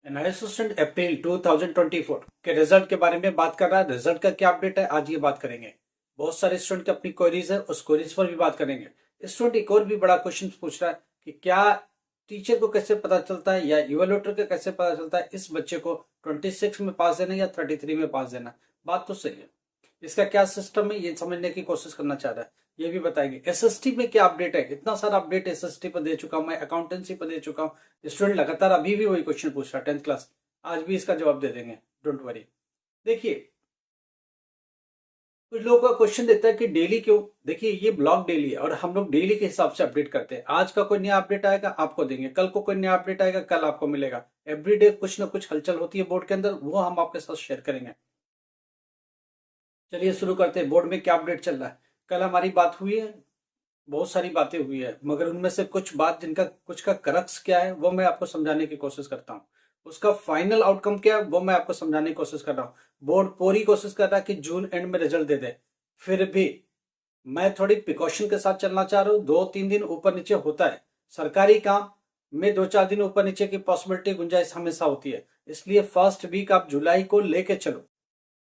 नए स्टूडेंट अप्रैल 2024 के रिजल्ट के बारे में बात कर रहा है। रिजल्ट का क्या अपडेट है आज ये बात करेंगे। बहुत सारे स्टूडेंट की अपनी क्वेरीज है, उस क्वेरीज पर भी बात करेंगे। स्टूडेंट एक और भी बड़ा क्वेश्चन पूछ रहा है कि क्या टीचर को कैसे पता चलता है या इवेल्युएटर को कैसे पता चलता है इस बच्चे को 26 में पास देना या 33 में पास देना। बात तो सही है, इसका क्या सिस्टम है ये समझने की कोशिश करना चाह रहा है, ये भी बताएंगे। एसएसटी में क्या अपडेट है, इतना सारा अपडेट एसएसटी पर दे चुका हूं मैं, अकाउंटेंसी पर दे चुका हूं। स्टूडेंट लगातार अभी भी वही क्वेश्चन पूछ रहा है 10th क्लास, आज भी इसका जवाब दे देंगे, डोंट वरी। देखिए कुछ लोगों का क्वेश्चन देता है कि डेली क्यों। देखिए ये ब्लॉग डेली है और हम लोग डेली के हिसाब से अपडेट करते हैं। आज का कोई नया अपडेट आएगा आपको देंगे, कल को कोई नया अपडेट आएगा कल आपको मिलेगा। एवरीडे कुछ ना कुछ हलचल होती है बोर्ड के अंदर, वो हम आपके साथ शेयर करेंगे। चलिए शुरू करते हैं। बोर्ड में क्या अपडेट चल रहा है। कल हमारी बात हुई है, बहुत सारी बातें हुई है, मगर उनमें से कुछ बात जिनका कुछ का करक्स क्या है वो मैं आपको समझाने की कोशिश करता हूँ। उसका फाइनल आउटकम क्या है वो मैं आपको समझाने की कोशिश कर रहा हूँ। बोर्ड पूरी कोशिश कर रहा है कि जून एंड में रिजल्ट दे दे, फिर भी मैं थोड़ी प्रिकॉशन के साथ चलना चाह रहा हूँ। 2-3 दिन ऊपर नीचे होता है, सरकारी काम में 2-4 दिन ऊपर नीचे की पॉसिबिलिटी गुंजाइश हमेशा होती है, इसलिए फर्स्ट वीक आप जुलाई को लेके चलो।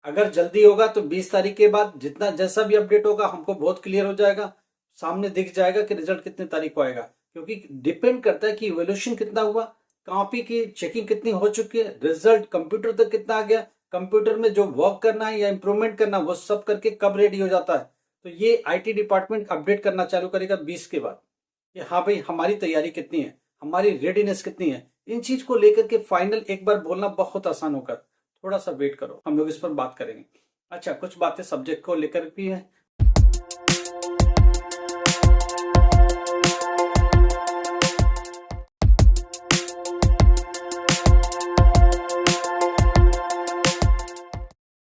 अगर जल्दी होगा तो 20 तारीख के बाद जितना जैसा भी अपडेट होगा हमको बहुत क्लियर हो जाएगा, सामने दिख जाएगा कि रिजल्ट कितने तारीख को आएगा। क्योंकि डिपेंड करता है कि इवोल्यूशन कितना हुआ, कॉपी की चेकिंग कितनी हो चुकी है, रिजल्ट कंप्यूटर तक कितना आ गया, कंप्यूटर में जो वर्क करना है या इंप्रूवमेंट करना वो सब करके कब रेडी हो जाता है। तो ये आईटी डिपार्टमेंट अपडेट करना चालू करेगा 20 के बाद कि हाँ भाई हमारी तैयारी कितनी है, हमारी रेडीनेस कितनी है। इन चीज को लेकर के फाइनल एक बार बोलना बहुत आसान होगा, थोड़ा सा वेट करो, हम लोग इस पर बात करेंगे। अच्छा कुछ बातें सब्जेक्ट को लेकर भी है।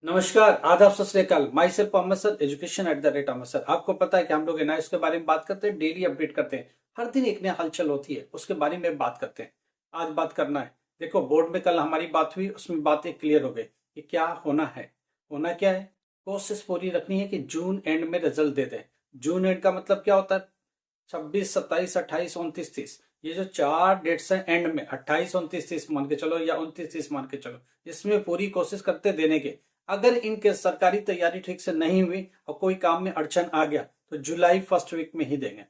नमस्कार, आदाब, सत श्री अकाल। Myself Ahmad sir, education @Ahmad sir. आपको पता है कि हम लोग एनआईएस के बारे में बात करते हैं, डेली अपडेट करते हैं, हर दिन एक नया हलचल होती है उसके बारे में बात करते हैं। आज बात करना है। देखो बोर्ड में कल हमारी बात हुई, उसमें बातें क्लियर हो गई कि क्या होना है। होना क्या है, कोशिश पूरी रखनी है कि जून एंड में रिजल्ट दे दें। जून एंड का मतलब क्या होता है, 26, 27, 28, 29, 30, ये जो 4 डेट्स हैं एंड में, 28, 29, 30 मान के चलो या 29, 30 मान के चलो, इसमें पूरी कोशिश करते देने के। अगर इनके सरकारी तैयारी ठीक से नहीं हुई और कोई काम में अड़चन आ गया तो जुलाई फर्स्ट वीक में ही देंगे।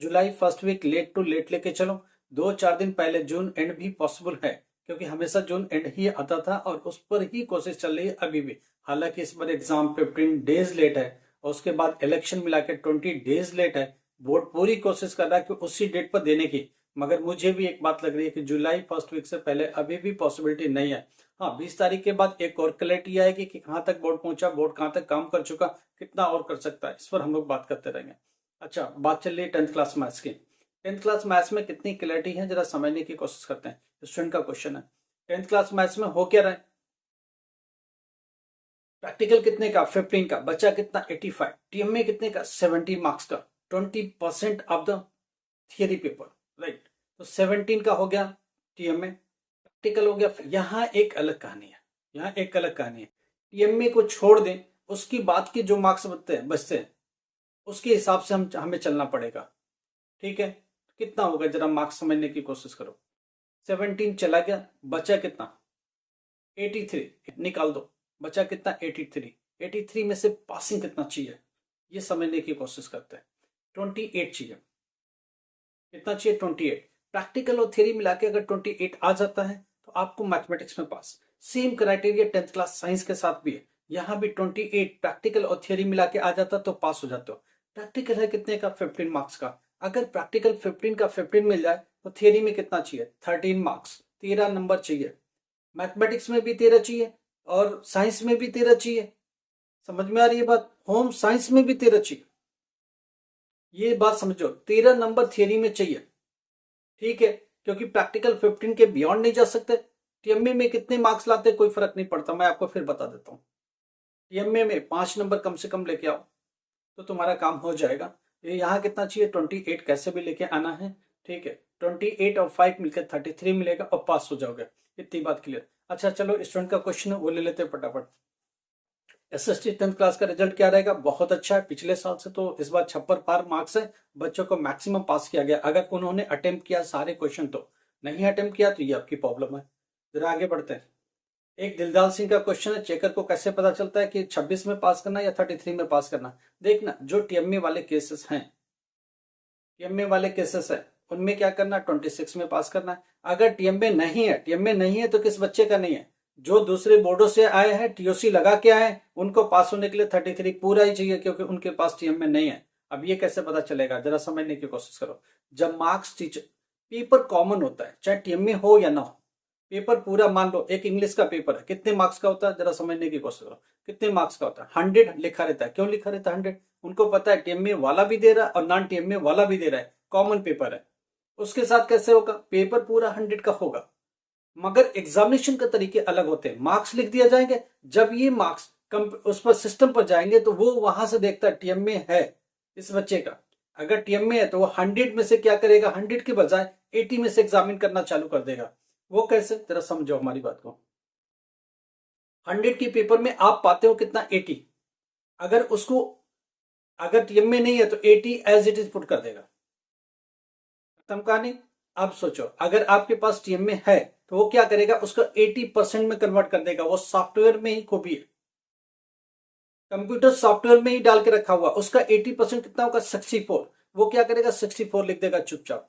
जुलाई first week late to late लेके चलो, 2-4 दिन पहले जून एंड भी पॉसिबल है, क्योंकि हमेशा जून एंड ही आता था और उस पर ही कोशिश चल रही है अभी भी। हालांकि इस बार एग्जाम 15 डेज लेट है और उसके बाद इलेक्शन मिला के 20 डेज लेट है। बोर्ड पूरी कोशिश कर रहा है कि उसी डेट पर देने की, मगर मुझे भी एक बात लग रही है कि जुलाई फर्स्ट वीक से पहले अभी भी पॉसिबिलिटी नहीं है। हाँ 20 तारीख के बाद एक और क्लैरिटी आएगी कि कहाँ तक बोर्ड पहुंचा, बोर्ड कहाँ तक काम कर चुका, कितना और कर सकता है, इस पर हम लोग बात करते रहेंगे। अच्छा बात चल रही है 10th क्लास मैथ्स की। 10th क्लास मैथ्स में कितनी क्लैरिटी है जरा समझने की कोशिश करते हैं। स्टूडेंट का क्वेश्चन है 10th क्लास मैथ्स में हो क्या रहा है। प्रैक्टिकल कितने का, 15 का, बच्चा कितना 85, टीएमए कितने का 70 मार्क्स का, 20% of the theory paper, right. तो 17 का हो गया टीएमए, प्रैक्टिकल हो गया। यहाँ एक अलग कहानी है, यहाँ एक अलग कहानी है। टीएमए को छोड़ दें, उसकी बात की जो मार्क्स बचते हैं उसके हिसाब से हमें चलना पड़ेगा, ठीक है। कितना होगा जरा मार्क्स समझने की कोशिश करो। 17 चला गया, बचा कितना 83, निकाल दो, बचा कितना 83। 83 में से पासिंग कितना चाहिए ये समझने की कोशिश करते हैं। 28 चाहिए, कितना चाहिए 28। प्रैक्टिकल और थ्योरी मिला के अगर 28 आ जाता है तो आपको मैथमेटिक्स में pass. Same criteria 10th class science के साथ भी है, यहाँ भी 28 प्रैक्टिकल और थ्योरी मिला के आ जाता तो पास हो जाते हो। प्रैक्टिकल है कितने का 15 मार्क्स का, अगर प्रैक्टिकल 15 का 15 मिल जाए तो थ्योरी में कितना चाहिए 13 मार्क्स, 13 नंबर चाहिए। मैथमेटिक्स में भी 13 चाहिए और साइंस में भी 13 चाहिए। समझ में आ रही है बात, होम साइंस में भी 13 चाहिए। ये बात समझो, 13 नंबर थियरी में चाहिए, ठीक है। क्योंकि प्रैक्टिकल 15 के बियॉन्ड नहीं जा सकते। टीएमए में कितने मार्क्स लाते कोई फर्क नहीं पड़ता, मैं आपको फिर बता देता हूँ। टीएमए में 5 नंबर कम से कम लेके आओ तो तुम्हारा काम हो जाएगा। ये यहाँ कितना चाहिए 28 कैसे भी लेके आना है, ठीक है। 28 और 5 मिलकर 33 मिलेगा और पास हो जाओगे, इतनी बात क्लियर। अच्छा चलो स्टूडेंट का क्वेश्चन है वो ले लेते हैं फटाफट। एसएसटी 10th क्लास का रिजल्ट क्या रहेगा, बहुत अच्छा है। पिछले साल से तो इस बार 56 पार मार्क्स है, बच्चों को मैक्सिमम पास किया गया। अगर उन्होंने अटेम्प्ट किया सारे क्वेश्चन तो, नहीं अटेम्प्ट किया तो ये आपकी प्रॉब्लम है। जरा आगे बढ़ते हैं। एक दिलदार सिंह का क्वेश्चन है, चेकर को कैसे पता चलता है कि 26 में पास करना या 33 में पास करना। देखना, जो टीएमए वाले केसेस हैं, टीएमए वाले केसेस है, उनमें क्या करना, 26 में पास करना है। अगर टीएमए नहीं है, टीएमए नहीं है तो किस बच्चे का नहीं है, जो दूसरे बोर्डों से आए हैं, टीओसी लगा के आए, उनको पास होने के लिए 33 पूरा ही चाहिए, क्योंकि उनके पास टीएमए नहीं है। अब ये कैसे पता चलेगा, जरा समझने की कोशिश करो। जब मार्क्स टीचर, पेपर कॉमन होता है, चाहे टीएमए हो या ना हो, पेपर पूरा मान लो एक इंग्लिश का पेपर है, कितने मार्क्स का होता है, जरा समझने की कोशिश करो, कितने मार्क्स का होता है, 100 लिखा रहता है। क्यों लिखा रहता है 100? उनको पता है टीएमए वाला भी दे रहा है और नॉन टीएमए वाला भी दे रहा है, कॉमन पेपर है। उसके साथ कैसे होगा, पेपर पूरा 100 का होगा, मगर एग्जामिनेशन के तरीके अलग होते हैं। मार्क्स लिख दिया जाएंगे, जब ये मार्क्स उस पर सिस्टम पर जाएंगे तो वो वहां से देखता है टीएमए है इस बच्चे का। अगर टीएमए है तो वो 100 में से क्या करेगा, 100 के बजाय 80 में से एग्जामिन करना चालू कर देगा। वो कैसे, जरा समझो हमारी बात को। 100 के पेपर में आप पाते हो कितना, 80। अगर उसको, अगर टीएमए नहीं है तो 80 एज इट इज पुट कर देगा, खत्म कहानी। अब सोचो, अगर आपके पास टीएमए है तो वो क्या करेगा, उसको 80% में कन्वर्ट कर देगा। वो सॉफ्टवेयर में ही खूबी है, कंप्यूटर सॉफ्टवेयर में ही डाल के रखा हुआ। उसका 80% कितना होगा, 64। वो क्या करेगा, 64 लिख देगा चुपचाप।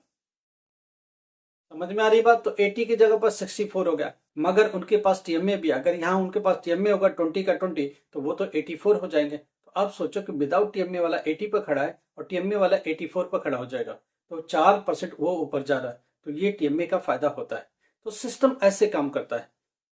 समझ में आ रही बात? तो 80 की जगह पर 64 हो गया, मगर उनके पास टीएमए भी, अगर यहाँ उनके पास टीएमए होगा 20 का 20, तो वो तो 84 हो जाएंगे। तो आप सोचो कि विदाउट टीएमए वाला 80 पर खड़ा है और टीएमए वाला 84 पर खड़ा हो जाएगा, तो 4% वो ऊपर जा रहा है। तो ये टीएमए का फायदा होता है। तो सिस्टम ऐसे काम करता है।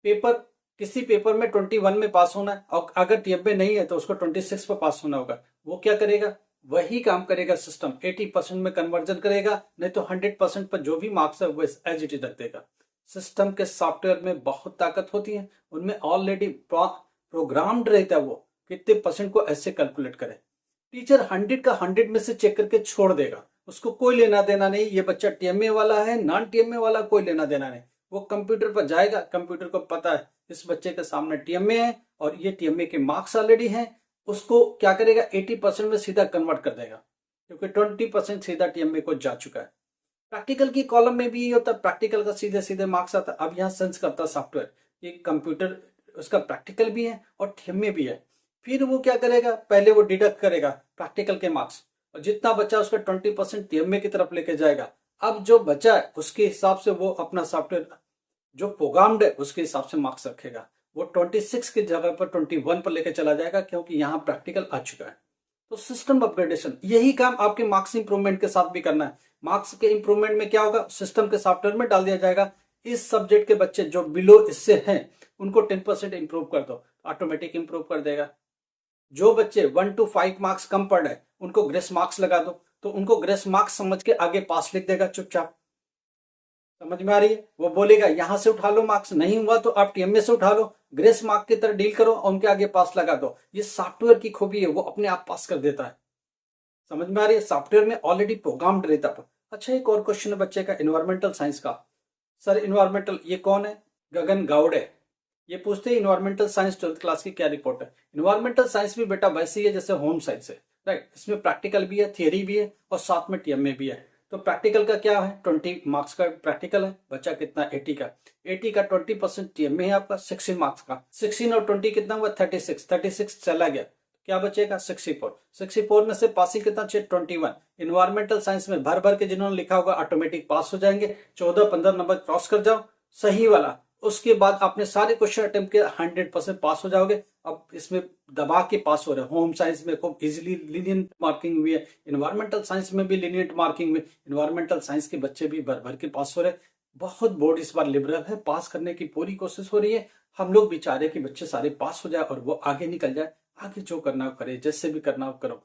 पेपर, किसी पेपर में 21 में पास होना है और अगर टीएमए नहीं है तो उसको 26 पर पास होना होगा। वो क्या करेगा, वही काम करेगा सिस्टम, 80% में कन्वर्जन करेगा, नहीं तो 100% पर जो भी मार्क्स है वो एज इट इज रख देगा। सिस्टम के सॉफ्टवेयर में बहुत ताकत होती है, उनमें ऑलरेडी प्रोग्राम्ड रहता है वो कितने परसेंट को ऐसे कैलकुलेट करे। टीचर 100 का 100 में से चेक करके छोड़ देगा, उसको कोई लेना देना नहीं, ये बच्चा टीएमए वाला है नॉन टीएमए वाला, कोई लेना देना नहीं। वो कंप्यूटर पर जाएगा, कंप्यूटर को पता है इस बच्चे के सामने टीएमए है और ये टीएमए के मार्क्स ऑलरेडी हैं, उसको क्या करेगा, 80% में सीधा कन्वर्ट कर देगा, क्योंकि 20% सीधा टीएमए को जा चुका है। प्रैक्टिकल की कॉलम में भी ये होता है, प्रैक्टिकल का सीधे सीधे मार्क्स आता है। अब यहाँ सेंस करता सॉफ्टवेयर, ये कंप्यूटर, उसका प्रैक्टिकल भी है और टीएमए भी है। फिर वो क्या करेगा, पहले वो डिडक्ट करेगा प्रैक्टिकल के मार्क्स, और जितना बचा उसका 20% टीएमए की तरफ लेके जाएगा। अब जो बचा है उसके हिसाब से वो अपना सॉफ्टवेयर जो प्रोग्राम्ड है उसके हिसाब से मार्क्स रखेगा। वो 26 की जगह पर 21 पर लेके चला जाएगा, क्योंकि यहाँ प्रैक्टिकल आ चुका है। तो सिस्टम अपग्रेडेशन, यही काम आपके मार्क्स इंप्रूवमेंट के साथ भी करना है। मार्क्स के इंप्रूवमेंट में क्या होगा, सिस्टम के सॉफ्टवेयर में डाल दिया जाएगा, इस सब्जेक्ट के बच्चे जो बिलो इससे हैं उनको 10% इंप्रूव कर दो, ऑटोमेटिक इंप्रूव कर देगा। जो बच्चे 1 to 5 मार्क्स कम पड़ रहे उनको ग्रेस मार्क्स लगा दो, तो उनको ग्रेस मार्क्स समझ के आगे पास लिख देगा चुपचाप। समझ में आ रही है? वो बोलेगा यहां से उठा लो मार्क्स, नहीं हुआ तो आप टीएमए से उठा लो, ग्रेस मार्क की तरह डील करो और उनके आगे पास लगा दो। ये सॉफ्टवेयर की खूबी है, वो अपने आप पास कर देता है। समझ में आ रही है? सॉफ्टवेयर में ऑलरेडी प्रोग्राम्ड रहता है। अच्छा, एक और क्वेश्चन है बच्चे का इन्वायरमेंटल साइंस का। सर इन्वायरमेंटल, ये कौन है? गगन गाउडे। ये पूछते हैं इन्वायरमेंटल साइंस 12th क्लास की क्या रिपोर्ट है। इन्वायरमेंटल साइंस भी बेटा वैसे ही है जैसे होम साइंस है, राइट। इसमें प्रैक्टिकल भी है, थियरी भी है और साथ में टीएमए भी है। तो प्रैक्टिकल का क्या है, 20 मार्क्स का प्रैक्टिकल है, बच्चा कितना, 80 का। 80 का 20% टीएमए है आपका 16 मार्क्स का। 16 और 20 कितना हुआ, 36। 36 चला गया, क्या बचेगा, 64। 64 में से पासिंग कितना चाहिए, 21। इन्वायरमेंटल साइंस में भर भर के जिन्होंने लिखा होगा ऑटोमेटिक पास हो जाएंगे। 14-15 नंबर क्रॉस कर जाओ सही वाला, उसके बाद आपने सारे क्वेश्चन अटेम्प्ट किया, 100% पास हो जाओगे। अब इसमें दबा के पास हो रहे हैं। होम साइंस में खूब इजीली लीनियंट मार्किंग हुई है, इन्वायरमेंटल साइंस में भी लीनियंट मार्किंग हुई। इन्वायरमेंटल साइंस के बच्चे भी भर भर के पास हो रहे हैं। बहुत बोर्ड इस बार लिबरल है, पास करने की पूरी कोशिश हो रही है। हम लोग भी चाह रहे हैं कि बच्चे सारे पास हो जाए और वो आगे निकल जाए। आगे जो करना हो करे, जैसे भी करना हो करो,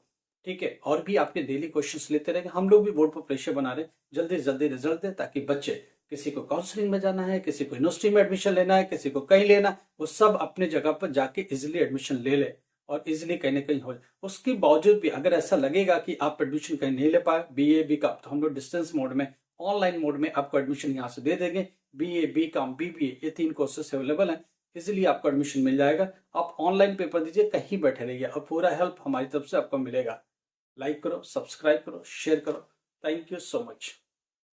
ठीक है। और भी आपके डेली क्वेश्चंस लेते रहेंगे। हम लोग भी बोर्ड पर प्रेशर बना रहे हैं, जल्दी से जल्दी रिजल्ट दे, ताकि बच्चे, किसी को काउंसलिंग में जाना है, किसी को यूनिवर्सिटी में एडमिशन लेना है, किसी को कहीं लेना, वो सब अपने जगह पर जाके इजिली एडमिशन ले ले और इजिली कहीं ना कहीं हो जाए। उसके बावजूद भी अगर ऐसा लगेगा कि आप एडमिशन कहीं नहीं ले पाए बीए बी का, तो हम लोग डिस्टेंस मोड में, ऑनलाइन मोड में आपको एडमिशन यहाँ से दे देंगे। बीए बी कॉम बीबीए ये 3 कोर्सेस अवेलेबल हैं, इजिली आपको एडमिशन मिल जाएगा। आप ऑनलाइन पेपर दीजिए, कहीं बैठे रहिए और पूरा हेल्प हमारी तरफ से आपको मिलेगा। लाइक करो, सब्सक्राइब करो, शेयर करो। Thank you so much.